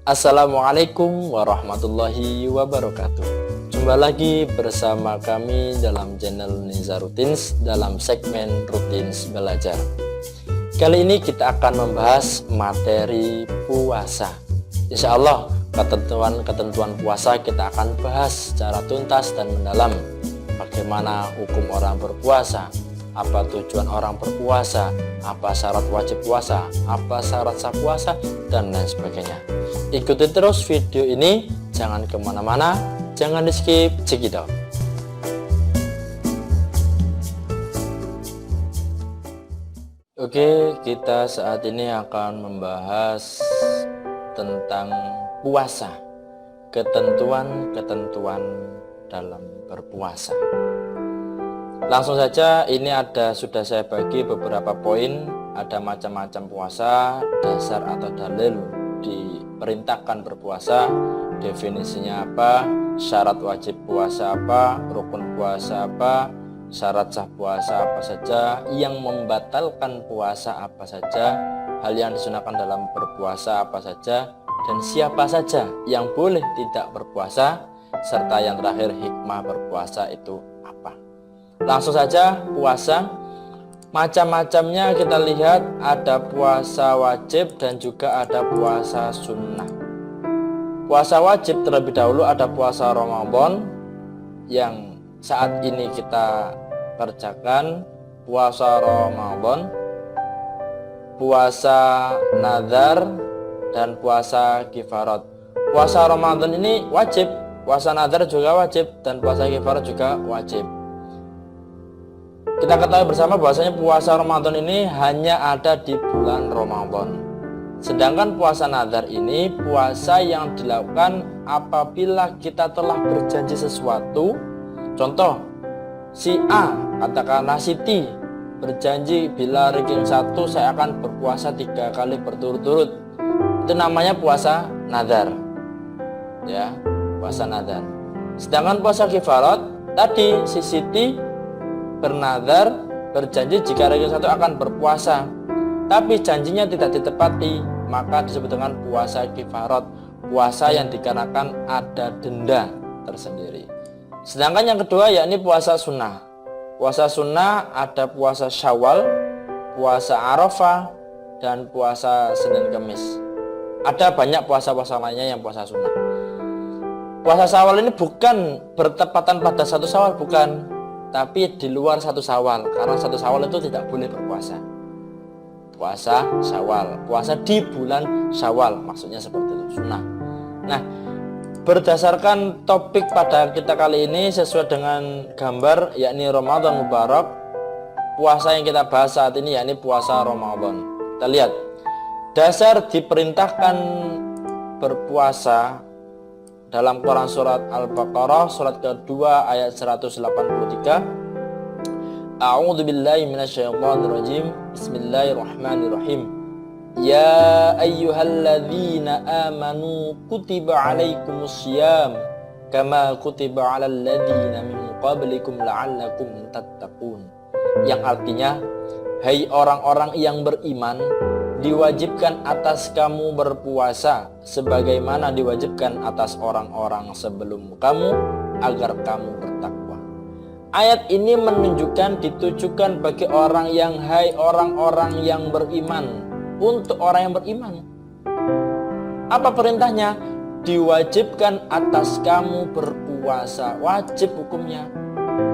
Assalamualaikum warahmatullahi wabarakatuh. Jumpa lagi bersama kami dalam channel Nizarutins dalam segmen Rutins Belajar. Kali ini kita akan membahas materi puasa. Insya Allah ketentuan puasa kita akan bahas secara tuntas dan mendalam. Bagaimana hukum orang berpuasa, apa tujuan orang berpuasa, apa syarat wajib puasa, apa syarat sah puasa, dan lain sebagainya. Ikuti terus video ini, jangan kemana-mana, jangan di skip, check it out. Oke, kita saat ini akan membahas tentang puasa, ketentuan-ketentuan dalam berpuasa. Langsung saja, ini sudah saya bagi beberapa poin, ada macam-macam puasa, dasar atau dalil diperintahkan berpuasa, definisinya apa, syarat wajib puasa apa, rukun puasa apa, syarat sah puasa apa saja, yang membatalkan puasa apa saja, hal yang disunahkan dalam berpuasa apa saja, dan siapa saja yang boleh tidak berpuasa, serta yang terakhir hikmah berpuasa itu apa. Langsung saja, puasa macam-macamnya kita lihat, ada puasa wajib dan juga ada puasa sunnah. Puasa wajib terlebih dahulu ada puasa Ramadan yang saat ini kita kerjakan, puasa Ramadan, puasa nazar, dan puasa kifarat. Puasa Ramadan ini wajib, puasa nazar juga wajib, dan puasa kifarat juga wajib. Kita ketahui bersama bahwasanya puasa Ramadan ini hanya ada di bulan Ramadan. Sedangkan puasa nazar ini puasa yang dilakukan apabila kita telah berjanji sesuatu. Contoh, si A, katakanlah si T, berjanji bila ranking 1 saya akan berpuasa 3 kali berturut-turut. Itu namanya puasa nazar. Ya, puasa nazar. Sedangkan puasa kifarat tadi si Siti bernazar, berjanji jika ranking 1 akan berpuasa, tapi janjinya tidak ditepati, maka disebut dengan puasa kifarat, puasa yang dikarenakan ada denda tersendiri. Sedangkan yang kedua yakni puasa sunnah. Puasa sunnah ada puasa Syawal, puasa Arafah, dan puasa Senin Kemis. Ada banyak puasa-puasa lainnya yang puasa sunnah. Puasa Syawal ini bukan bertepatan pada 1 Syawal, bukan, tapi di luar 1 Syawal, karena 1 Syawal itu tidak boleh berpuasa. Puasa Syawal, puasa di bulan Syawal, maksudnya seperti itu, sunnah. Nah, berdasarkan topik pada kita kali ini sesuai dengan gambar, yakni Ramadan Mubarak, puasa yang kita bahas saat ini yakni puasa Ramadan. Kita lihat, dasar diperintahkan berpuasa dalam Quran surat Al-Baqarah surat kedua ayat 183. A'udzu billahi minasyaitonir rajim. Bismillahirrahmanirrahim. Ya ayyuhalladzina amanu kutiba alaikumussyiyam kama kutiba alal ladzina min qablikum la'allakum tattaqun. Yang artinya, hai orang-orang yang beriman, diwajibkan atas kamu berpuasa sebagaimana diwajibkan atas orang-orang sebelum kamu agar kamu bertakwa. Ayat ini menunjukkan ditujukan bagi orang yang orang-orang yang beriman, untuk orang yang beriman. Apa perintahnya? Diwajibkan atas kamu berpuasa, wajib hukumnya.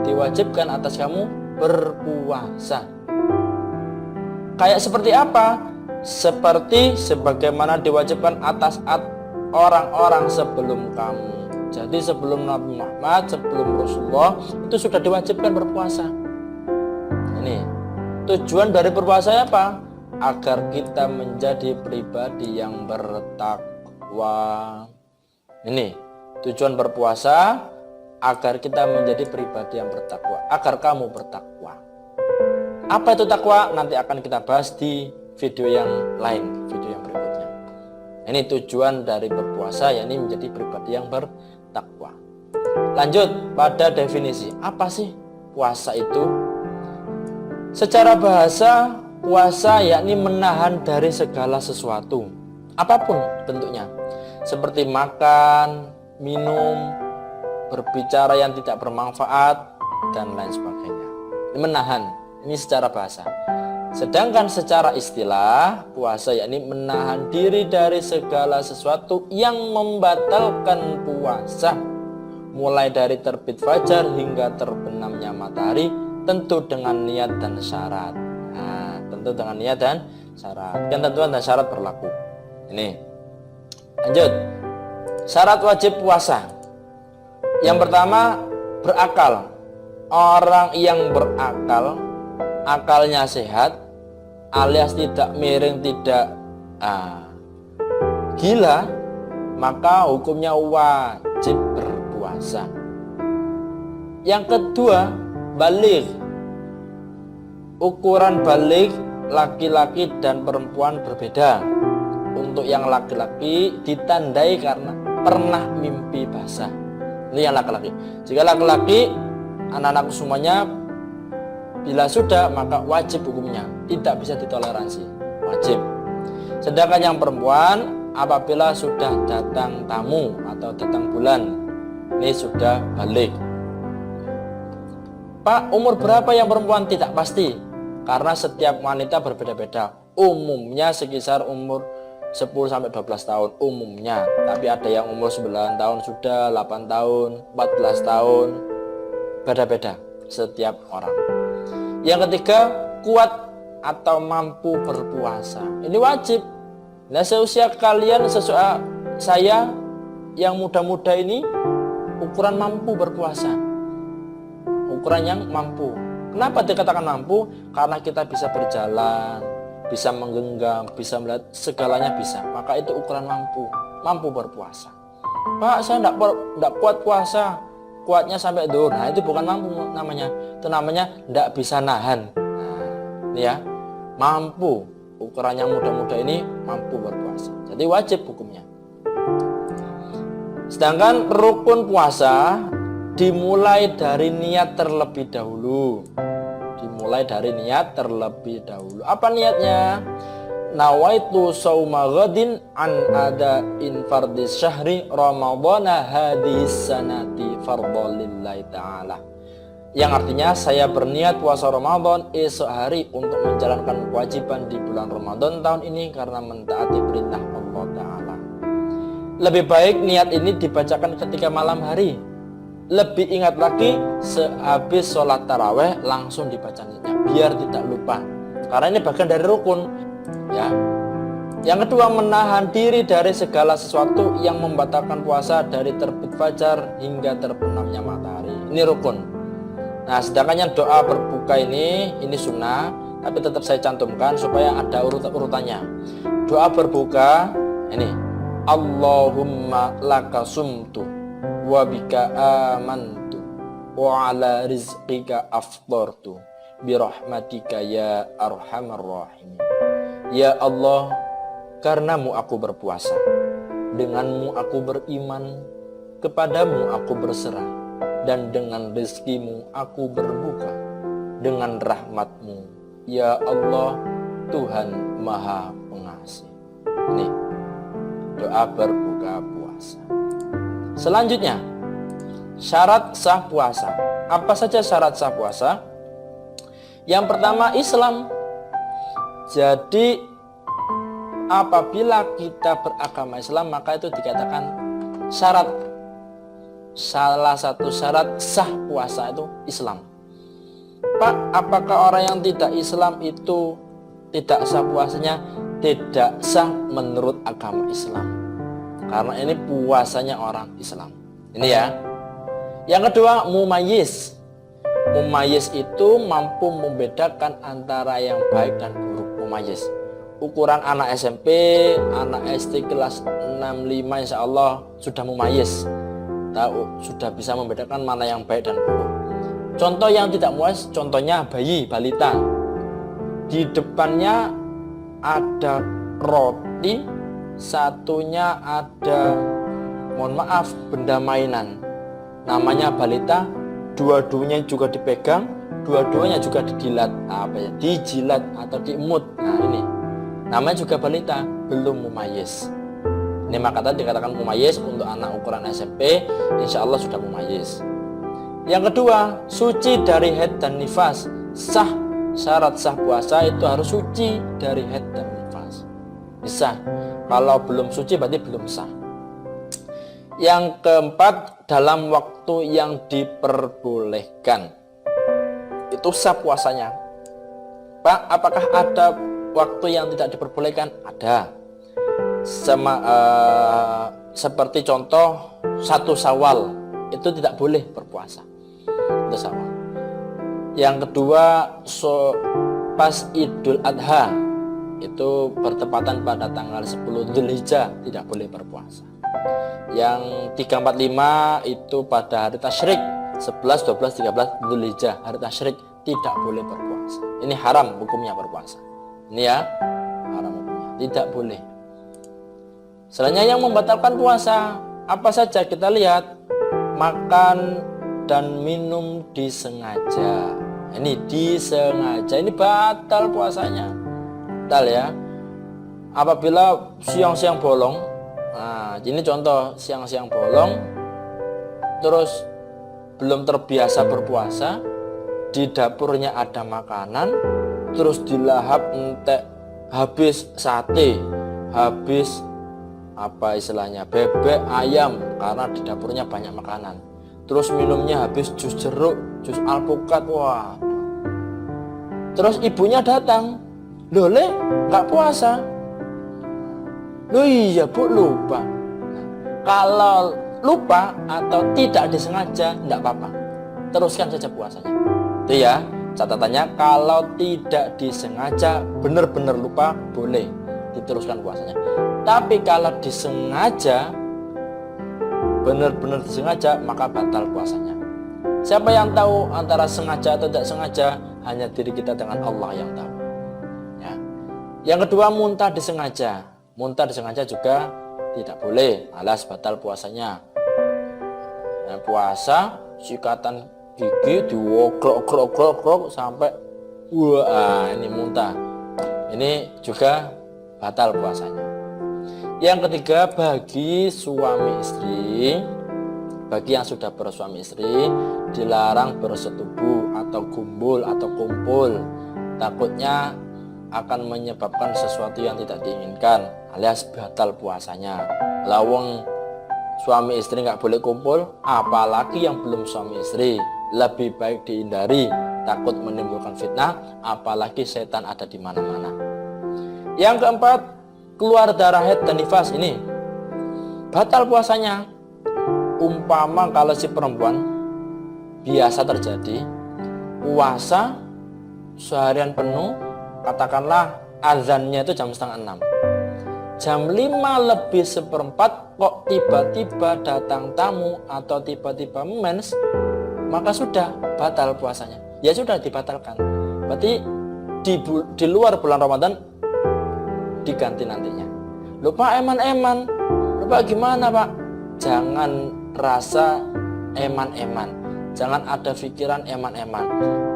Diwajibkan atas kamu berpuasa. Kayak seperti apa? Seperti sebagaimana diwajibkan atas orang-orang sebelum kamu. Jadi sebelum Nabi Muhammad, sebelum Rasulullah, itu sudah diwajibkan berpuasa. Ini tujuan dari berpuasa apa? Agar kita menjadi pribadi yang bertakwa. Ini tujuan berpuasa, agar kita menjadi pribadi yang bertakwa, agar kamu bertakwa. Apa itu takwa? Nanti akan kita bahas di video yang lain, video yang berikutnya. Ini tujuan dari berpuasa, yakni menjadi pribadi yang bertakwa. Lanjut pada definisi. Apa sih puasa itu? Secara bahasa, puasa yakni menahan dari segala sesuatu, apapun bentuknya. seperti makan, minum, berbicara yang tidak bermanfaat, dan lain sebagainya. Ini menahan, ini secara bahasa. Sedangkan secara istilah, puasa yakni menahan diri dari segala sesuatu yang membatalkan puasa, mulai dari terbit fajar hingga terbenamnya matahari, tentu dengan niat dan syarat. Nah, tentu dengan niat dan syarat. Ketentuan dan syarat berlaku. Ini. Lanjut. Syarat wajib puasa. Yang pertama, berakal. Orang yang berakal, akalnya sehat, alias tidak miring, tidak gila, maka hukumnya wajib berpuasa. Yang kedua, baligh. Ukuran baligh laki-laki dan perempuan berbeda. Untuk yang laki-laki ditandai karena pernah mimpi basah. Ini yang laki-laki. Jika laki-laki, anak-anak semuanya, bila sudah maka wajib hukumnya, tidak bisa ditoleransi, wajib. Sedangkan yang perempuan, apabila sudah datang tamu atau datang bulan, ini sudah balik. Pak, umur berapa yang perempuan? Tidak pasti, karena setiap wanita berbeda-beda. Umumnya sekitar umur 10-12 tahun umumnya. Tapi ada yang umur 9 tahun sudah, 8 tahun, 14 tahun, beda-beda setiap orang. Yang ketiga, kuat atau mampu berpuasa. Ini wajib. Nah, seusia kalian, sesuai saya yang muda-muda ini, ukuran mampu berpuasa. Ukuran yang mampu. Kenapa dikatakan mampu? Karena kita bisa berjalan, bisa menggenggam, bisa melihat, segalanya bisa. Maka itu ukuran mampu. Mampu berpuasa. Pak, saya tidak kuat puasa. Kuatnya sampai dur. Nah, itu bukan mampu namanya. Itu namanya tidak bisa nahan. Nah, ini ya, mampu. Ukuran yang muda-muda ini mampu berpuasa. Jadi wajib hukumnya. Sedangkan rukun puasa dimulai dari niat terlebih dahulu. Dimulai dari niat terlebih dahulu. Apa niatnya? Nawaitu sauma ghadin an ada infardis syahri ramadhana hadis sanati fardholillahi ta'ala. Yang artinya, saya berniat puasa Ramadan esok hari untuk menjalankan kewajiban di bulan Ramadan tahun ini karena mentaati perintah Allah Ta'ala. Lebih baik niat ini dibacakan ketika malam hari. Lebih ingat lagi sehabis sholat taraweh langsung dibaca niatnya, biar tidak lupa. Karena ini bagian dari rukun, ya. Yang kedua, menahan diri dari segala sesuatu yang membatalkan puasa dari terbit fajar hingga terbenamnya matahari. Ini rukun. Nah, sedangkan yang doa berbuka ini sunnah, tapi tetap saya cantumkan supaya ada urutannya. Doa berbuka ini, Allahumma laka sumtu wa bika amantu wa ala rizqika aftartu birahmatika ya arhamar rahimin. Ya Allah, karenamu aku berpuasa, denganmu aku beriman, kepadamu aku berserah, dan dengan rezekimu aku berbuka, dengan rahmatmu ya Allah, Tuhan Maha Pengasih. Ini doa berbuka puasa. Selanjutnya, syarat sah puasa. Apa saja syarat sah puasa? Yang pertama, Islam. Jadi apabila kita beragama Islam, maka itu dikatakan syarat. Salah satu syarat sah puasa itu Islam. Pak, apakah orang yang tidak Islam itu tidak sah puasanya? Tidak sah menurut agama Islam, karena ini puasanya orang Islam. Ini ya. Yang kedua, mumayyiz. Mumayyiz itu mampu membedakan antara yang baik dan buruk. Mumayyiz, ukuran anak SMP, anak SD kelas 6-5 insya Allah sudah mumayyiz, tahu, sudah bisa membedakan mana yang baik dan buruk. Contoh yang tidak muayyiz, contohnya bayi, balita. Di depannya ada roti, satunya ada, mohon maaf, benda mainan. Namanya balita, dua-duanya juga dipegang, dua-duanya juga dijilat, dijilat atau diemut. Nah, ini namanya juga balita, belum mumayyiz. Ini maka tadi dikatakan mumayyiz. Untuk anak ukuran SMP insya Allah sudah mumayyiz. Yang kedua, suci dari haid dan nifas. Syarat sah puasa itu harus suci dari haid dan nifas. Bisa. Kalau belum suci berarti belum sah. Yang keempat, dalam waktu yang diperbolehkan. Itu sah puasanya. Pak, apakah ada waktu yang tidak diperbolehkan? Ada. Seperti contoh 1 Syawal itu tidak boleh berpuasa. Itu Syawal. Yang kedua, pas Idul Adha itu bertepatan pada tanggal 10 Dzulhijjah tidak boleh berpuasa. Yang 3, 4, 5 itu pada hari tasyrik 11, 12, 13 Dzulhijjah, hari tasyrik tidak boleh berpuasa. Ini haram hukumnya berpuasa. Ini ya, haram hukumnya, tidak boleh. Selainnya yang membatalkan puasa apa saja kita lihat, makan dan minum disengaja. Ini disengaja, ini batal puasanya. Batal ya. Apabila siang-siang bolong, nah ini contoh siang-siang bolong, terus belum terbiasa berpuasa, di dapurnya ada makanan, terus dilahap entek, habis sate, habis apa istilahnya bebek, ayam, karena di dapurnya banyak makanan. Terus minumnya habis jus jeruk, jus alpukat, wah. Terus ibunya datang, loh Le, nggak puasa? Loh iya Bu, lupa. Kalau lupa atau tidak disengaja, nggak apa-apa, teruskan saja puasanya. Itu ya catatannya, kalau tidak disengaja, benar-benar lupa, boleh diteruskan puasanya. Tapi kalau disengaja, benar-benar disengaja, maka batal puasanya. Siapa yang tahu antara sengaja atau tidak sengaja? Hanya diri kita dengan Allah yang tahu ya. Yang kedua, muntah disengaja. Muntah disengaja juga tidak boleh, alas batal puasanya. Nah, puasa sikatan gigi diwokrok sampai wah, ini muntah, ini juga batal puasanya. Yang ketiga, bagi suami istri, bagi yang sudah bersuami istri, dilarang bersetubuh atau gumbul atau kumpul. Takutnya akan menyebabkan sesuatu yang tidak diinginkan, alias batal puasanya. Lawang suami istri nggak boleh kumpul, apalagi yang belum suami istri, lebih baik dihindari, takut menimbulkan fitnah, apalagi setan ada di mana-mana. Yang keempat, keluar darah haid dan nifas, ini batal puasanya. Umpama kalau si perempuan biasa terjadi puasa seharian penuh, katakanlah azannya itu jam 5:30, jam 5:05 kok tiba-tiba datang tamu atau tiba-tiba mens, maka sudah batal puasanya. Ya sudah dibatalkan. Berarti di luar bulan Ramadan diganti nantinya. Lupa eman-eman, lupa gimana Pak? Jangan rasa eman-eman, jangan ada pikiran eman-eman,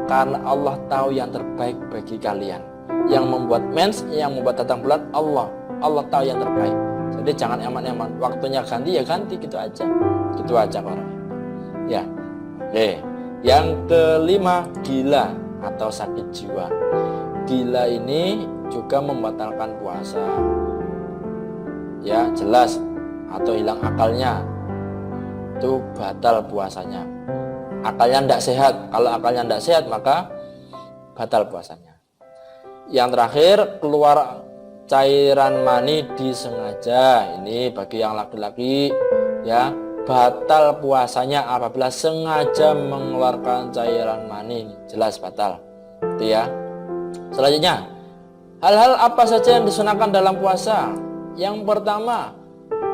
karena Allah tahu yang terbaik bagi kalian. Yang membuat mens, yang membuat datang bulan, Allah tahu yang terbaik. Jadi jangan eman-eman, waktunya ganti ya ganti, gitu aja orang ya. Oke. Yang kelima, gila atau sakit jiwa. Gila ini juga membatalkan puasa ya, jelas, atau hilang akalnya, itu batal puasanya. Akalnya tidak sehat, kalau akalnya tidak sehat maka batal puasanya. Yang terakhir, keluar cairan mani disengaja. Ini bagi yang laki-laki ya, batal puasanya apabila sengaja mengeluarkan cairan mani, jelas batal itu ya. Selanjutnya, hal-hal apa saja yang disunahkan dalam puasa? Yang pertama,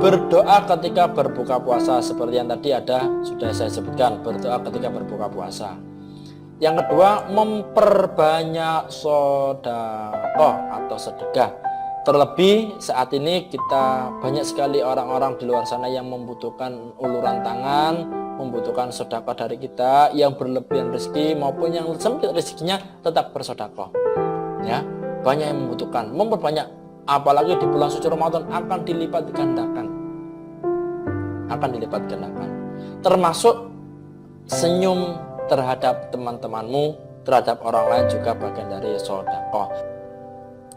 berdoa ketika berbuka puasa, seperti yang tadi sudah saya sebutkan, berdoa ketika berbuka puasa. Yang kedua, memperbanyak sedekah atau sedekah. Terlebih saat ini kita banyak sekali orang-orang di luar sana yang membutuhkan uluran tangan, membutuhkan sedekah dari kita, yang berlebihan rezeki maupun yang sempit rezekinya tetap bersedekah. Ya, banyak yang membutuhkan, memperbanyak. Apalagi di bulan suci Ramadan akan dilipat gandakan. akan dilipat gandakan. Termasuk senyum terhadap teman-temanmu, terhadap orang lain juga bagian dari sedekah.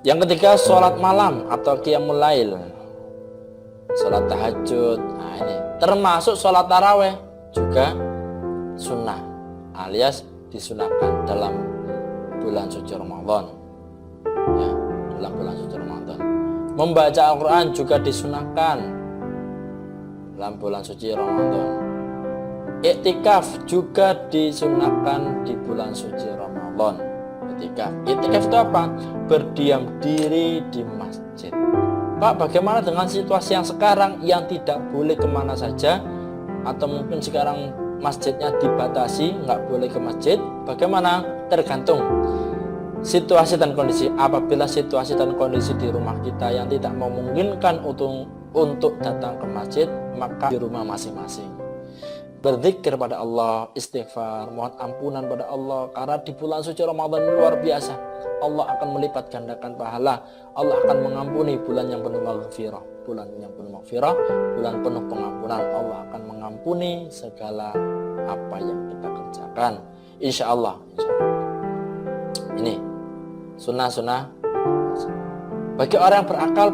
Yang ketiga, sholat malam atau qiyamul lail, sholat tahajud. Nah, ini termasuk sholat taraweh juga sunnah alias disunahkan dalam bulan suci Ramadan. Ya, dalam bulan suci Ramadan. Membaca Al-Quran juga disunahkan dalam bulan suci Ramadan. Iktikaf juga disunahkan di bulan suci Ramadan. Iktikaf itu apa? Berdiam diri di masjid. Pak, bagaimana dengan situasi yang sekarang yang tidak boleh kemana saja, atau mungkin sekarang masjidnya dibatasi, nggak boleh ke masjid? Bagaimana? Tergantung situasi dan kondisi. Apabila situasi dan kondisi di rumah kita yang tidak memungkinkan untuk datang ke masjid, maka di rumah masing-masing berzikir pada Allah, istighfar, mohon ampunan pada Allah. Karena di bulan suci Ramadan luar biasa, Allah akan melipat gandakan pahala. Allah akan mengampuni, bulan yang penuh maghfirah, bulan yang penuh maghfirah, bulan penuh pengampunan. Allah akan mengampuni segala apa yang kita kerjakan, insya Allah. Ini sunnah-sunnah. Bagi orang yang berakal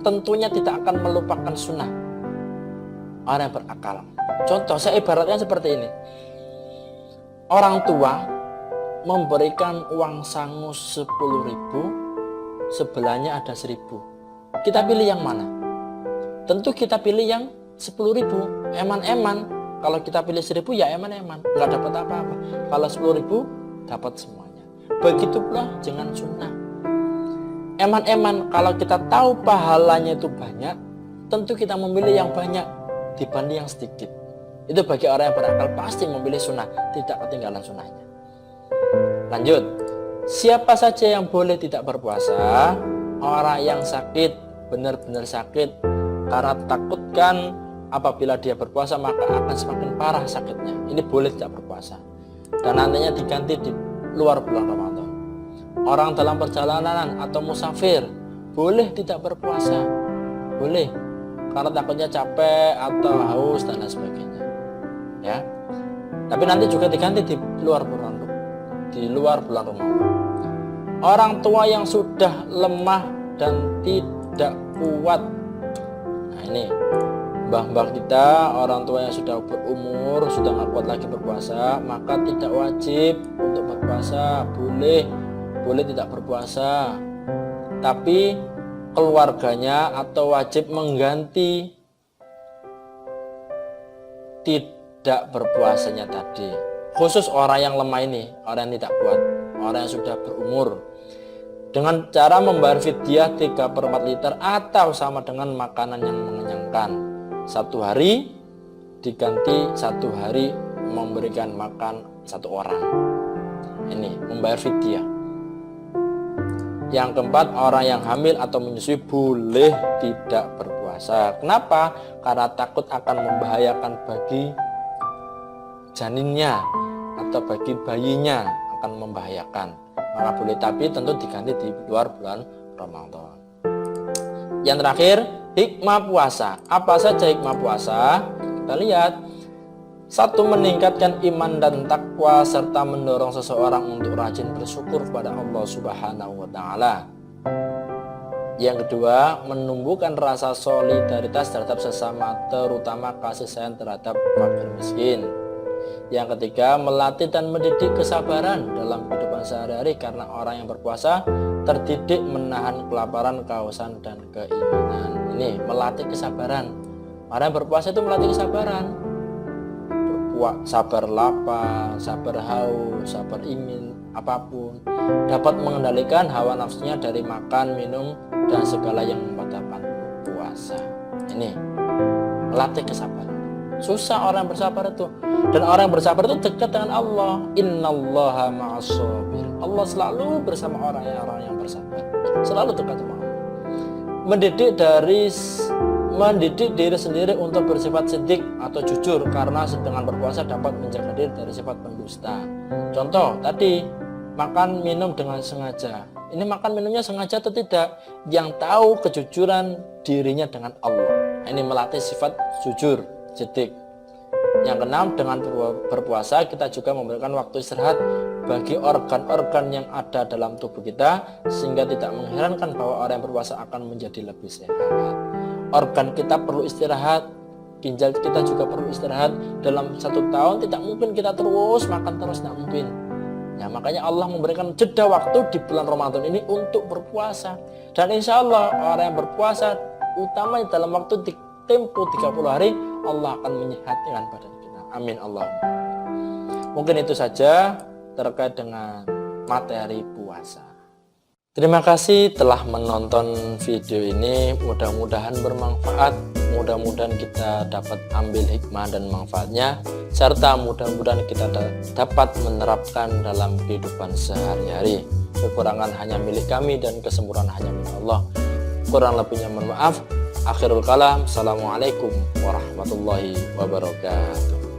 tentunya tidak akan melupakan sunnah. Orang yang berakal, contoh saya ibaratnya seperti ini. Orang tua memberikan uang sangu 10.000, sebelahnya ada 1.000. Kita pilih yang mana? Tentu kita pilih yang 10.000. Eman-eman. Kalau kita pilih 1.000 ya eman-eman, nggak dapat apa-apa. Kalau 10.000 dapat semuanya. Begitu pula dengan sunnah. Eman-eman, kalau kita tahu pahalanya itu banyak, tentu kita memilih yang banyak dibanding yang sedikit. Itu bagi orang yang berakal pasti memilih sunnah, tidak ketinggalan sunnahnya. Lanjut, siapa saja yang boleh tidak berpuasa? Orang yang sakit, benar-benar sakit, karena takutkan apabila dia berpuasa maka akan semakin parah sakitnya. Ini boleh tidak berpuasa, dan nantinya diganti di luar bulan Ramadan. Orang dalam perjalanan atau musafir boleh tidak berpuasa, boleh, karena takutnya capek atau haus dan lain sebagainya. Ya, tapi nanti juga diganti di luar bulan Ramadan. Orang tua yang sudah lemah dan tidak kuat. Nah ini mbah-mbah kita, orang tua yang sudah berumur, sudah nggak kuat lagi berpuasa, maka tidak wajib untuk berpuasa, boleh tidak berpuasa, tapi keluarganya atau wajib mengganti tidak berpuasanya tadi. Khusus orang yang lemah ini, orang yang tidak kuat, orang yang sudah berumur, dengan cara membayar fidyah 3/4 liter atau sama dengan makanan yang mengenyangkan. 1 hari diganti 1 hari memberikan makan 1 orang. Ini membayar fidyah. Yang keempat, orang yang hamil atau menyusui boleh tidak berpuasa. Kenapa? Karena takut akan membahayakan bagi janinnya atau bagi bayinya, akan membahayakan. Maka boleh, tapi tentu diganti di luar bulan Ramadan. Yang terakhir, hikmah puasa. Apa saja hikmah puasa? Kita lihat. 1. Meningkatkan iman dan takwa serta mendorong seseorang untuk rajin bersyukur kepada Allah Subhanahu wa taala. Yang kedua, menumbuhkan rasa solidaritas terhadap sesama, terutama kasih sayang terhadap fakir miskin. Yang ketiga, melatih dan mendidik kesabaran dalam kehidupan sehari-hari, karena orang yang berpuasa terdidik menahan kelaparan, kehausan, dan keinginan. Ini melatih kesabaran. Orang yang berpuasa itu melatih kesabaran. Sabar lapar, sabar haus, sabar ingin apapun, dapat mengendalikan hawa nafsunya dari makan, minum, dan segala yang membatalkan puasa. Ini melatih kesabaran. Susah orang bersabar itu, dan orang bersabar itu dekat dengan Allah. Innallaha ma'as-sabir. Allah selalu bersama orang yang bersabar, selalu dekat dengan Allah. Mendidik diri sendiri untuk bersifat sidik atau jujur, karena dengan berpuasa dapat menjaga diri dari sifat pendusta. Contoh tadi, makan minum dengan sengaja. Ini makan minumnya sengaja atau tidak? Yang tahu kejujuran dirinya dengan Allah. Ini melatih sifat jujur, detik. Yang keenam, dengan berpuasa kita juga memberikan waktu istirahat bagi organ-organ yang ada dalam tubuh kita, sehingga tidak mengherankan bahwa orang yang berpuasa akan menjadi lebih sehat. Organ kita perlu istirahat, ginjal kita juga perlu istirahat. Dalam 1 tahun tidak mungkin kita terus makan terus, tidak mungkin. Ya, makanya Allah memberikan jeda waktu di bulan Ramadan ini untuk berpuasa. Dan insya Allah orang yang berpuasa, utamanya dalam waktu tempo 30 hari, Allah akan menyehatkan badan kita. Amin Allah. Mungkin itu saja terkait dengan materi puasa. Terima kasih telah menonton video ini. Mudah-mudahan bermanfaat. Mudah-mudahan kita dapat ambil hikmah dan manfaatnya, serta mudah-mudahan kita dapat menerapkan dalam kehidupan sehari-hari. Kekurangan hanya milik kami dan kesempurnaan hanya milik Allah. Kurang lebihnya mohon maaf. Akhirul kalam. Assalamualaikum warahmatullahi wabarakatuh.